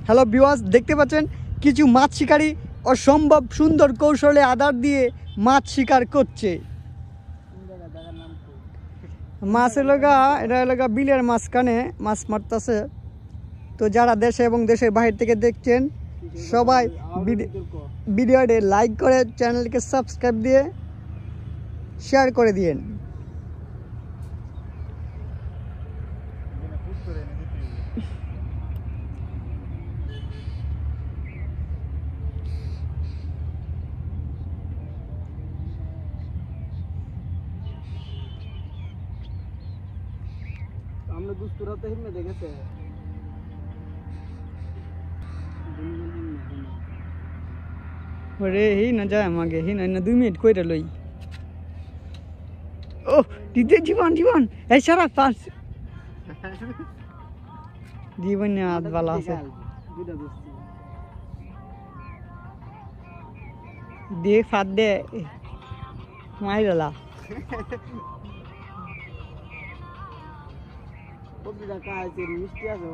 Hello viewers, দেখতে পাচ্ছেন কিছু মাছ শিকারী অসম্ভব সুন্দর কৌশলে আদার দিয়ে মাছ শিকার করছে। মাছ এলাকা এটা এলাকা বিলের মাঝখানে মাছ মারতেছে। তো যারা দেশে এবং দেশের বাইরে থেকে দেখছেন সবাই ভিডিওটি লাইক করে চ্যানেলকে সাবস্ক্রাইব দিয়ে শেয়ার করে দিয়েন। আমরা দুষ্টুরাতে হিমে দেখেছে ওরে হি না যায় আমাকে হি না 2 মিনিট কইরা লই। ও দিতে জীবন জীবন এই সারা পাস জীবন না আদ ভালো আছে দুইটা দোস্ত দে ফাদ দে মাইরালা পবলি দা কাছে মিষ্টি আছে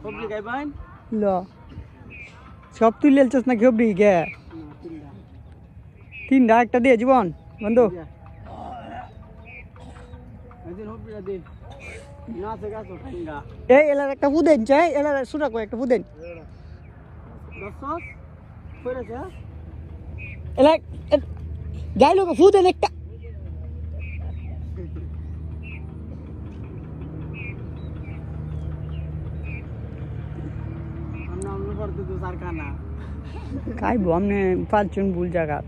পবলি গাই বাইন ল সব তুই লেলছস না ঘবরি গে তিনটা একটা দে জীবন বন্ধু আজের হবলি দে না থেকে আসো ঠান্ডা এই এলার একটা ফুদেন চাই এলার সুরা কো একটা ফুদেন দসস কইরাছে এলা গাইলো কো ফুদেন একটা আমরা করতে তো সারকানা খাইবো আমনে পাঁচজন ভুল জায়গা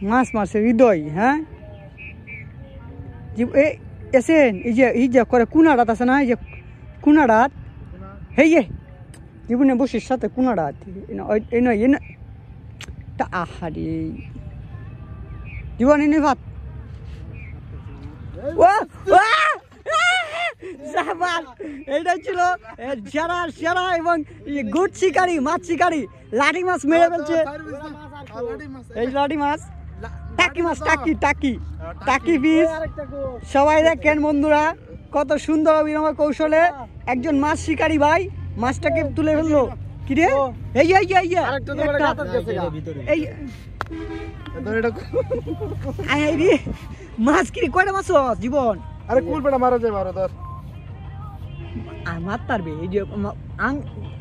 মাছ মারছে হৃদয়। হ্যাঁ এসেন এই যে করে কুনাড়াত আছে না, এই যে কুনাড়াত হেই যে জীবনে বসির সাথে কুনাড়াত এই নয় তা আহারে জীবন এনে ভাত এইটা ছিল সেরা সেরা এবং গুড শিকারি মাছ শিকারি লাঠি মাছ মেরে ফেলছে। এই লাঠি মাছ টাকি মাছ টাকি টাকি টাকি পিস সবাই দেখেন বন্ধুরা কত সুন্দর অভিনব কৌশলে একজন মাছ শিকারি ভাই মাছটাকে তুলে ফেললো। কি রে এই এই মাছ কি কয়টা মাছ জীবন? আরে কুল পেটা মারা যায় মারো ধর আর মাছ পারবে এই যে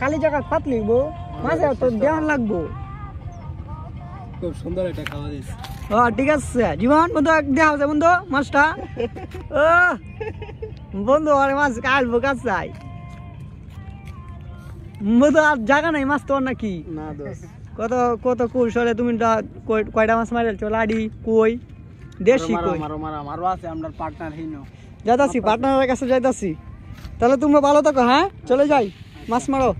কালি জায়গা পাত লিখবো মাছে তো দেওয়ান লাগবো। খুব সুন্দর একটা খাওয়া দিস। ঠিক আছে জীবন বন্ধু দেওয়া যায় বন্ধু মাছটা বন্ধু আরে মাছ কালবো কাজ চাই বন্ধু আর জায়গা নাই মাছ তোর নাকি না দোষ কত কত কৌশলে তুমি কয়টা মাছ মারেছো লাডি কই দেশি কই মারো মারো মারো আছে আমরা পার্টনার হিনো যাইতাছি পার্টনারের কাছে যাইতাছি। তাহলে তোমরা ভালো থাকো। হ্যাঁ চলে যাই মাছ মারো।